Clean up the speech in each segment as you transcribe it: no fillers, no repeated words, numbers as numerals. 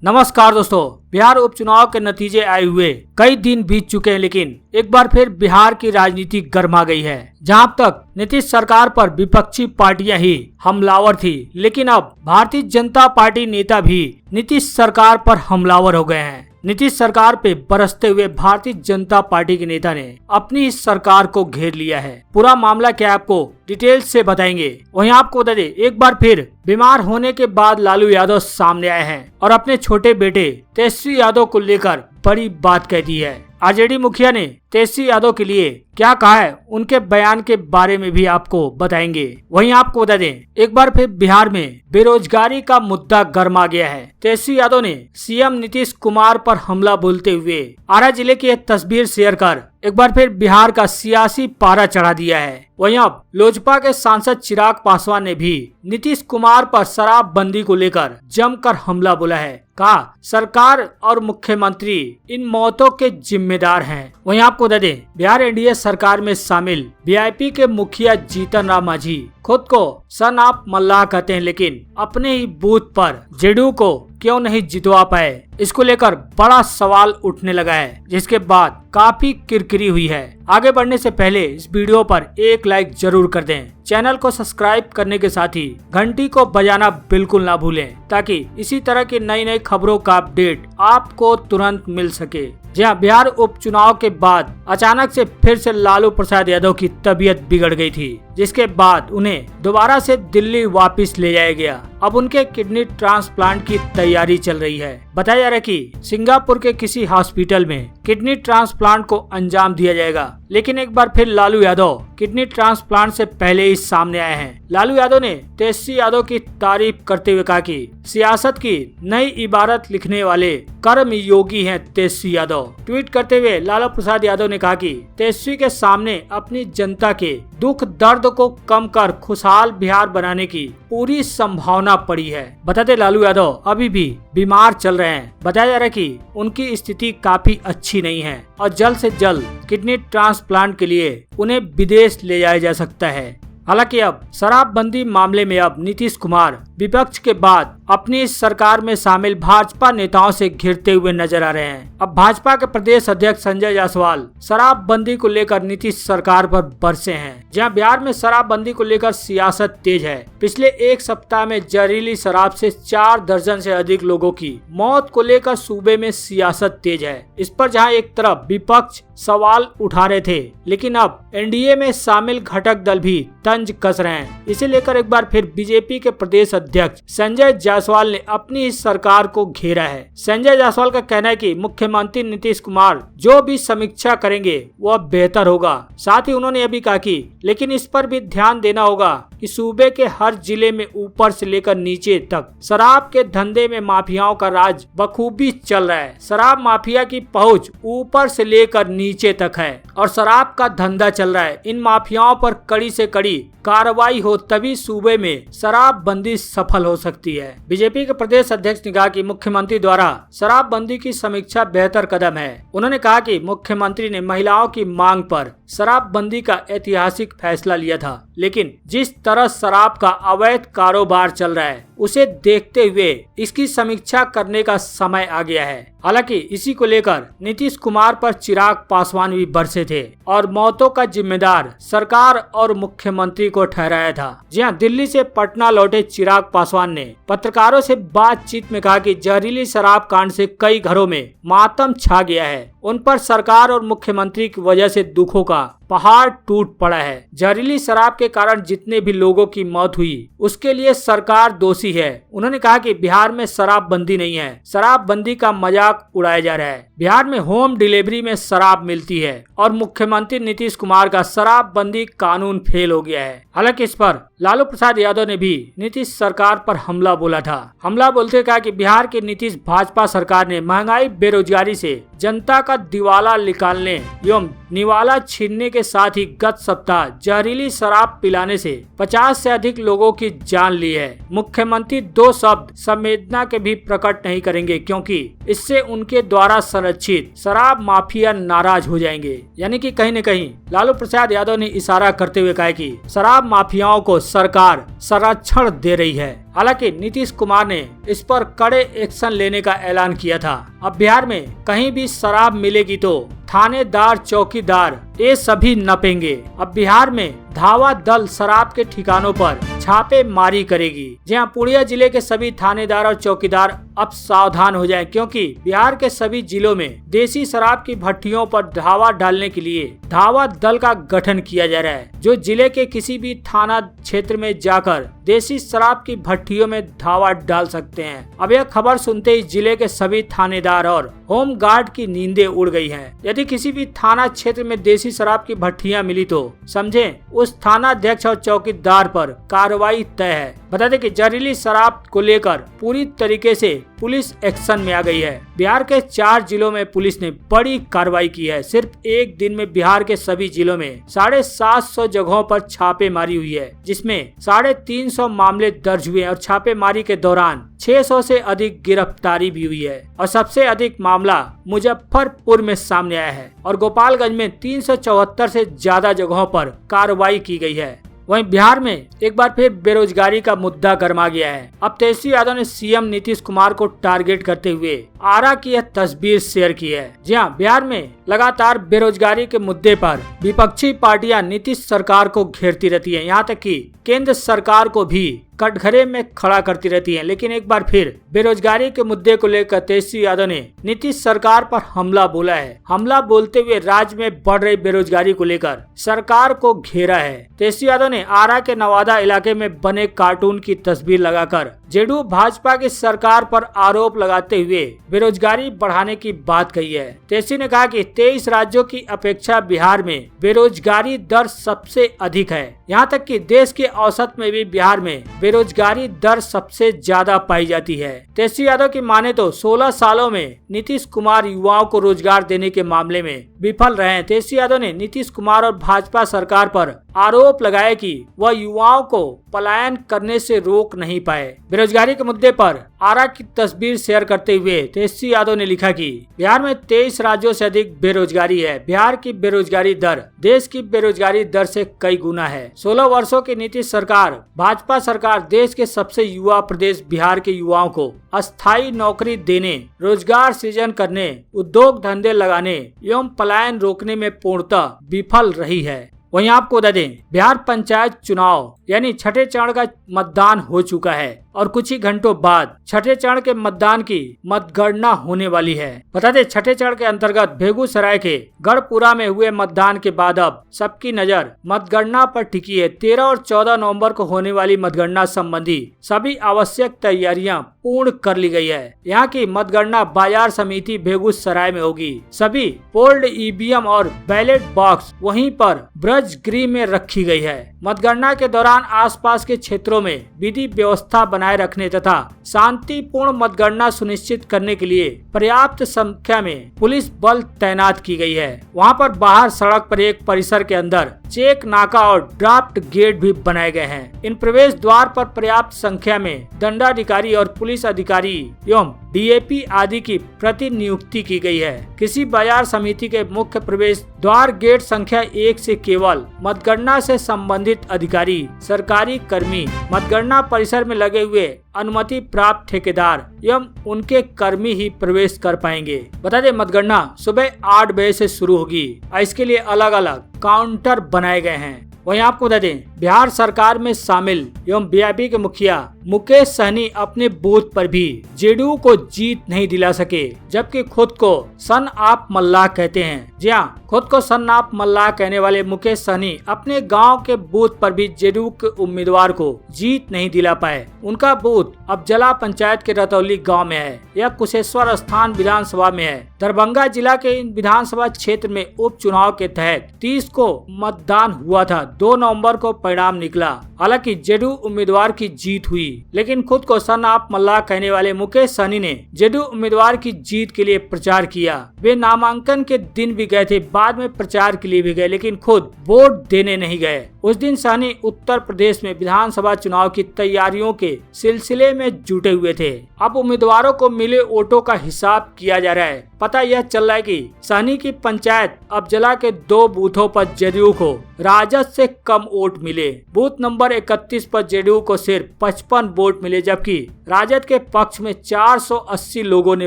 नमस्कार दोस्तों, बिहार उपचुनाव के नतीजे आए हुए कई दिन बीत चुके हैं, लेकिन एक बार फिर बिहार की राजनीति गर्मा गई है। जहां अब तक नीतीश सरकार पर विपक्षी पार्टियां ही हमलावर थी, लेकिन अब भारतीय जनता पार्टी नेता भी नीतीश सरकार पर हमलावर हो गए हैं। नीतीश सरकार पे बरसते हुए भारतीय जनता पार्टी के नेता ने अपनी इस सरकार को घेर लिया है। पूरा मामला क्या है आपको डिटेल से बताएंगे। वहीं आपको बता दें, एक बार फिर बीमार होने के बाद लालू यादव सामने आए हैं और अपने छोटे बेटे तेजस्वी यादव को लेकर बड़ी बात कह दी है। आरजेडी मुखिया ने तेजस्वी यादव के लिए क्या कहा है, उनके बयान के बारे में भी आपको बताएंगे। वहीं आपको बता दें, एक बार फिर बिहार में बेरोजगारी का मुद्दा गर्मा गया है। तेजस्वी यादव ने सीएम नीतीश कुमार पर हमला बोलते हुए आरा जिले की एक तस्वीर शेयर कर एक बार फिर बिहार का सियासी पारा चढ़ा दिया है। वहीं अब लोजपा के सांसद चिराग पासवान ने भी नीतीश कुमार पर शराबबंदी को लेकर जमकर हमला बोला है। कहा, सरकार और मुख्यमंत्री इन मौतों के जिम्मेदार हैं। वहीं आपको बता दें, बिहार एनडीए सरकार में शामिल वीआईपी के मुखिया जीतन राम मांझी खुद को सन ऑफ मल्लाह कहते हैं, लेकिन अपने ही बूथ पर जेडीयू को क्यों नहीं जितवा पाए, इसको लेकर बड़ा सवाल उठने लगा है, जिसके बाद काफी किरकिरी हुई है। आगे बढ़ने से पहले इस वीडियो पर एक लाइक जरूर कर दें। चैनल को सब्सक्राइब करने के साथ ही घंटी को बजाना बिल्कुल ना भूलें, ताकि इसी तरह की नई नई खबरों का अपडेट आपको तुरंत मिल सके। जहां बिहार उपचुनाव के बाद अचानक से फिर से लालू प्रसाद यादव की तबीयत बिगड़ गई थी, जिसके बाद उन्हें दोबारा से दिल्ली वापस ले जाया गया। अब उनके किडनी ट्रांसप्लांट की तैयारी चल रही है। बताया जा रहा है कि सिंगापुर के किसी हॉस्पिटल में किडनी ट्रांसप्लांट को अंजाम दिया जाएगा, लेकिन एक बार फिर लालू यादव किडनी ट्रांसप्लांट से पहले ही सामने आए हैं। लालू यादव ने तेजस्वी यादव की तारीफ करते हुए कहा कि सियासत की नई इबारत लिखने वाले कर्म योगी हैं तेजस्वी यादव। ट्वीट करते हुए लालू प्रसाद यादव ने कहा कि तेजस्वी के सामने अपनी जनता के दुख दर्द को कम कर खुशहाल बिहार बनाने की पूरी संभावना पड़ी है। बताते लालू यादव अभी भी बीमार चल रहे हैं। बताया जा रहा है कि उनकी स्थिति काफी अच्छी नहीं है और जल्द से जल्द किडनी ट्रांसप्लांट के लिए उन्हें विदेश ले जाया जा सकता है। हालांकि अब शराबबंदी मामले में अब नीतीश कुमार विपक्ष के बाद अपनी इस सरकार में शामिल भाजपा नेताओं से घिरते हुए नजर आ रहे हैं। अब भाजपा के प्रदेश अध्यक्ष संजय जायसवाल शराबबंदी को लेकर नीतीश सरकार पर बरसे हैं। जहां बिहार में शराबबंदी को लेकर सियासत तेज है। पिछले एक सप्ताह में जहरीली शराब से 4 दर्जन से अधिक लोगों की मौत को लेकर सूबे में सियासत तेज है। इस पर जहां एक तरफ विपक्ष सवाल उठा रहे थे, लेकिन अब एनडीए में शामिल घटक दल भी तंज कस रहे हैं। इसे लेकर एक बार फिर बीजेपी के प्रदेश अध्यक्ष संजय जायसवाल ने अपनी इस सरकार को घेरा है। संजय जायसवाल का कहना है कि मुख्यमंत्री नीतीश कुमार जो भी समीक्षा करेंगे वह बेहतर होगा। साथ ही उन्होंने यह भी कहा कि लेकिन इस पर भी ध्यान देना होगा कि सूबे के हर जिले में ऊपर से लेकर नीचे तक शराब के धंधे में माफियाओं का राज बखूबी चल रहा है। शराब माफिया की पहुंच ऊपर से लेकर नीचे तक है और शराब का धंधा चल रहा है। इन माफियाओं पर कड़ी से कड़ी कार्रवाई हो, तभी सूबे में शराबबंदी सफल हो सकती है। बीजेपी के प्रदेश अध्यक्ष ने कहा कि मुख्यमंत्री द्वारा शराबबंदी की समीक्षा बेहतर कदम है। उन्होंने कहा कि मुख्यमंत्री ने महिलाओं की मांग पर शराबबंदी का ऐतिहासिक फैसला लिया था, लेकिन जिस तरह शराब का अवैध कारोबार चल रहा है उसे देखते हुए इसकी समीक्षा करने का समय आ गया है। हालांकि इसी को लेकर नीतीश कुमार पर चिराग पासवान भी बरसे थे और मौतों का जिम्मेदार सरकार और मुख्यमंत्री को ठहराया था। जी हां, दिल्ली से पटना लौटे चिराग पासवान ने पत्रकारों से बातचीत में कहा कि जहरीली शराब कांड से कई घरों में मातम छा गया है। उन पर सरकार और मुख्यमंत्री की वजह से दुखों का पहाड़ टूट पड़ा है। जहरीली शराब के कारण जितने भी लोगों की मौत हुई उसके लिए सरकार दोषी है। उन्होंने कहा कि बिहार में शराबबंदी नहीं है, शराबबंदी का मजाक उड़ाया जा रहा है। बिहार में होम डिलीवरी में शराब मिलती है और मुख्यमंत्री नीतीश कुमार का शराबबंदी कानून फेल हो गया है। हालांकि इस पर लालू प्रसाद यादव ने भी नीतीश सरकार पर हमला बोला था। हमला बोलते कहा कि बिहार की नीतीश भाजपा सरकार ने महंगाई बेरोजगारी से जनता का दिवाला निकालने एवं निवाला छीनने के साथ ही गत सप्ताह जहरीली शराब पिलाने से 50 से अधिक लोगों की जान ली है। मुख्यमंत्री 2 शब्द संवेदना के भी प्रकट नहीं करेंगे, क्योंकि इससे उनके द्वारा संरक्षित शराब माफिया नाराज हो जाएंगे। यानी कि कहीं न कहीं लालू प्रसाद यादव ने इशारा करते हुए कहा कि शराब माफियाओं को सरकार संरक्षण दे रही है। हालांकि नीतीश कुमार ने इस पर कड़े एक्शन लेने का ऐलान किया था। अब बिहार में कहीं भी शराब मिलेगी तो थानेदार चौकीदार ये सभी नपेंगे। अब बिहार में धावा दल शराब के ठिकानों पर छापेमारी करेगी। जहां पूर्णिया जिले के सभी थानेदार और चौकीदार अब सावधान हो जाएं, क्योंकि बिहार के सभी जिलों में देसी शराब की भट्टियों पर धावा डालने के लिए धावा दल का गठन किया जा रहा है, जो जिले के किसी भी थाना क्षेत्र में जाकर देसी शराब की भट्टियों में धावा डाल सकते हैं। अब यह खबर सुनते ही जिले के सभी थानेदार और होम गार्ड की नींदें उड़ गई हैं। यदि किसी भी थाना क्षेत्र में देसी शराब की भट्टियां मिली तो समझें उस थाना अध्यक्ष और चौकीदार पर कार्रवाई तय है। बता दें कि जहरीली शराब को लेकर पूरी तरीके से पुलिस एक्शन में आ गई है। बिहार के 4 जिलों में पुलिस ने बड़ी कार्रवाई की है। सिर्फ एक दिन में बिहार के सभी जिलों में 750 जगहों पर छापेमारी हुई है, जिसमें 350 मामले दर्ज हुए और छापेमारी के दौरान 600 से अधिक गिरफ्तारी भी हुई है। और सबसे अधिक मामला मुजफ्फरपुर में सामने आया है और गोपालगंज में 374 से ज्यादा जगहों पर कार्रवाई की गई है। वहीं बिहार में एक बार फिर बेरोजगारी का मुद्दा गर्मा गया है। अब तेजस्वी यादव ने सीएम नीतीश कुमार को टारगेट करते हुए आरा की यह तस्वीर शेयर की है। जी हां, बिहार में लगातार बेरोजगारी के मुद्दे पर विपक्षी पार्टियां नीतीश सरकार को घेरती रहती हैं, यहां तक कि केंद्र सरकार को भी कटघरे में खड़ा करती रहती हैं। लेकिन एक बार फिर बेरोजगारी के मुद्दे को लेकर तेजस्वी यादव ने नीतीश सरकार पर हमला बोला है। हमला बोलते हुए राज्य में बढ़ रही बेरोजगारी को लेकर सरकार को घेरा है। तेजस्वी यादव ने आरा के नवादा इलाके में बने कार्टून की तस्वीर लगाकर जेडीयू भाजपा की सरकार पर आरोप लगाते हुए बेरोजगारी बढ़ाने की बात कही है। तेजस्वी ने कहा कि 23 राज्यों की अपेक्षा बिहार में बेरोजगारी दर सबसे अधिक है। यहाँ तक कि देश के औसत में भी बिहार में बेरोजगारी दर सबसे ज्यादा पाई जाती है। तेजस्वी यादव की माने तो 16 सालों में नीतीश कुमार युवाओं को रोजगार देने के मामले में विफल रहे हैं। तेजस्वी यादव ने नीतीश कुमार और भाजपा सरकार पर आरोप लगाया कि वह युवाओं को पलायन करने से रोक नहीं पाए। बेरोजगारी के मुद्दे पर आरा की तस्वीर शेयर करते हुए तेजस्वी यादव ने लिखा कि बिहार में 23 राज्यों से अधिक बेरोजगारी है। बिहार की बेरोजगारी दर देश की बेरोजगारी दर से कई गुना है। 16 वर्षों की नीतीश सरकार भाजपा सरकार देश के सबसे युवा प्रदेश बिहार के युवाओं को अस्थायी नौकरी देने, रोजगार सृजन करने, उद्योग धंधे लगाने एवं पलायन रोकने में पूर्णतः विफल रही है। वहीं आपको बता दें, बिहार पंचायत चुनाव यानी छठे चरण का मतदान हो चुका है और कुछ ही घंटों बाद छठे चरण के मतदान की मतगणना होने वाली है। बता दें, छठे चरण के अंतर्गत बेगूसराय के गढ़पुरा में हुए मतदान के बाद अब सबकी नजर मतगणना पर टिकी है। 13 और 14 नवंबर को होने वाली मतगणना संबंधी सभी आवश्यक तैयारियां पूर्ण कर ली गई है। यहाँ की मतगणना बाजार समिति बेगूसराय में होगी। सभी पोल्ड ईवीएम और बैलेट बॉक्स वहीं पर ब्रजगृह में रखी गई है। मतगणना के दौरान आसपास के क्षेत्रों में विधि व्यवस्था बनाए रखने तथा शांतिपूर्ण मतगणना सुनिश्चित करने के लिए पर्याप्त संख्या में पुलिस बल तैनात की गई है। वहां पर बाहर सड़क पर एक परिसर के अंदर चेक नाका और ड्राफ्ट गेट भी बनाए गए हैं। इन प्रवेश द्वार पर पर्याप्त संख्या में दंडाधिकारी और पुलिस अधिकारी एवं डीएपी आदि की प्रतिनियुक्ति की गई है। किसी बाजार समिति के मुख्य प्रवेश द्वार गेट संख्या 1 से केवल मतगणना से संबंधित अधिकारी, सरकारी कर्मी, मतगणना परिसर में लगे हुए अनुमति प्राप्त ठेकेदार एवं उनके कर्मी ही प्रवेश कर पाएंगे। बता दें, मतगणना सुबह 8 बजे से शुरू होगी। इसके लिए अलग अलग काउंटर बनाए गए हैं। वहीं आपको बता दें, बिहार सरकार में शामिल एवं बीआईपी के मुखिया मुकेश सहनी अपने बूथ पर भी जेडीयू को जीत नहीं दिला सके, जबकि खुद को सन आप मल्लाह कहते हैं। जी हाँ, खुद को सन आप मल्लाह कहने वाले मुकेश सहनी अपने गांव के बूथ पर भी जेडीयू के उम्मीदवार को जीत नहीं दिला पाए। उनका बूथ अब जला पंचायत के रतौली गांव में है। यह कुशेश्वर स्थान विधानसभा में है। दरभंगा जिला के इन विधानसभा क्षेत्र में उपचुनाव के तहत 30 को मतदान हुआ था। 2 नवंबर को परिणाम निकला। हालांकि जेडीयू उम्मीदवार की जीत हुई, लेकिन खुद को सन आप मल्लाह कहने वाले मुकेश सहनी ने जेडीयू उम्मीदवार की जीत के लिए प्रचार किया। वे नामांकन के दिन भी गए थे, बाद में प्रचार के लिए भी गए, लेकिन खुद वोट देने नहीं गए। उस दिन सहनी उत्तर प्रदेश में विधानसभा चुनाव की तैयारियों के सिलसिले में जुटे हुए थे। अब उम्मीदवारों को मिले वोटों का हिसाब किया जा रहा है। पता यह चल रहा है कि सहनी की पंचायत अफजला के 2 बूथों पर जेडीयू को राजद से कम वोट मिले। बूथ नंबर 31 पर जेडीयू को सिर्फ 55 वोट मिले, जबकि राजद के पक्ष में 480 लोगों ने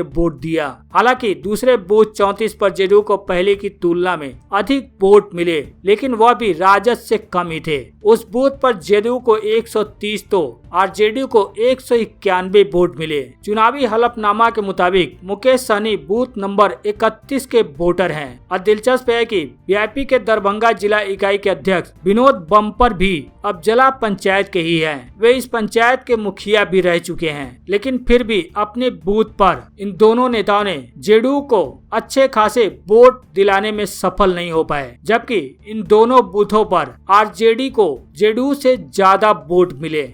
वोट दिया। हालांकि दूसरे बूथ 34 पर जेडीयू को पहले की तुलना में अधिक वोट मिले, लेकिन वह भी राजद से कम ही थे। उस बूथ पर जेडीयू को 130 तो आरजेडी को 191 वोट मिले। चुनावी हलफनामा के मुताबिक मुकेश सहनी बूथ नंबर 31 के वोटर हैं। और दिलचस्प है कि वीआईपी के दरभंगा जिला इकाई के अध्यक्ष विनोद बम्पर भी अफजला पंचायत के ही हैं। वे इस पंचायत के मुखिया भी रह चुके हैं, लेकिन फिर भी अपने बूथ पर इन दोनों नेताओं ने जेडीयू को अच्छे खासे वोट दिलाने में सफल नहीं हो पाए, जबकि इन दोनों बूथों पर आरजेडी को जेडीयू से ज्यादा वोट मिले।